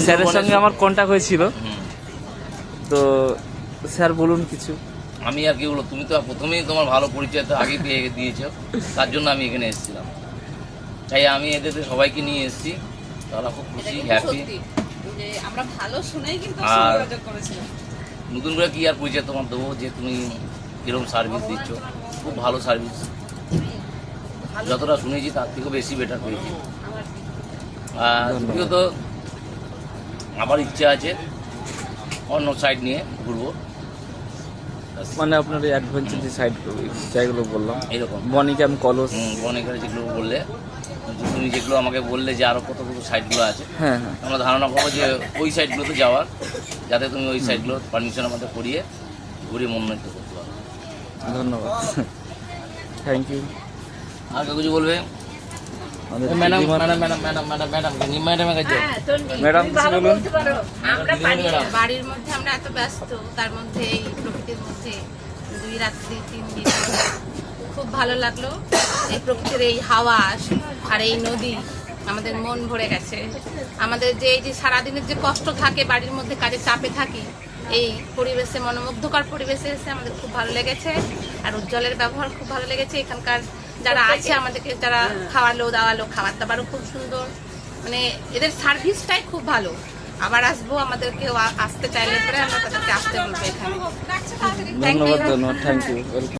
স্যারের সঙ্গে আমার কন্ট্যাক্ট হয়েছিল, তো স্যার বলুন কিছু। আমি আর কি বলবো, তুমি তো প্রথমেই তোমার ভালো পরিচয় তো আগে পেয়ে দিয়েছো, তার জন্য আমি এখানে এসেছিলাম। তাই আমি এদের সবাইকে নিয়ে এসেছি, তারা খুব খুশি, হ্যাপি। আমরা ভালো শুনেই কিন্তু আর যোগাযোগ করেছিলাম। নতুন করে কি আর পরিচয় তোমার দেবো, যে তুমি কিরকম সার্ভিস দিচ্ছ, খুব ভালো সার্ভিস। যতটা শুনেছি তার থেকেও বেশি বেটার পেয়েছি। আর দ্বিতীয়ত আমার ইচ্ছা আছে অন্য সাইড নিয়ে ঘুরবো, মানে আপনার এই অ্যাডভেঞ্চার যে সাইড জায়গাগুলো বললাম, এরকম বনি ক্যাম্প, কলস, বনেকের যেগুলো বললে, তুমি যেগুলো আমাকে বললে যে আরও কত কত সাইডগুলো আছে, হ্যাঁ হ্যাঁ, আমরা ধারণা করবো যে ওই সাইডগুলোতে যাওয়ার, যাতে তুমি ওই সাইডগুলো পারমিশন আমাদের করিয়ে ঘুরিয়ে মনোনীত করতে পারো। ধন্যবাদ, থ্যাংক ইউ। আর কেউ কিছু বলবে? আমাদের ম্যাডাম দিদিমা- madam madam madam madam madam ম্যাডামের কাছে ম্যাডাম কিছু বলুন। আমরা ম্যাডাম। বাড়ির মধ্যে আমরা এত ব্যস্ত, তার মধ্যে এই প্রকৃতির মধ্যে 2 রাত্রি 3 দিন খুব ভালো লাগলো। এই প্রকৃতির এই হাওয়া আর এই নদী আমাদের মন ভরে গেছে। আমাদের যে এই যে সারাদিনের যে কষ্ট থাকে, বাড়ির মধ্যে কাজে চাপে থাকি, এই পরিবেশে, মনোমুগ্ধকর পরিবেশে এসে আমাদের খুব ভালো লেগেছে। আর উজ্জ্বলের ব্যবহার খুব ভালো লেগেছে। এখানকার যারা আছে আমাদেরকে যারা খাওয়ালো দাওয়ালো, খাবার দাবারও খুব সুন্দর, মানে এদের সার্ভিসটাই খুব ভালো। আবার আসবো, আমাদেরকেও আসতে চাইলে পরে আমরা তাদেরকে আসতে বলবো এখানে। ধন্যবাদ, ধন্যবাদ, থ্যাংক ইউ।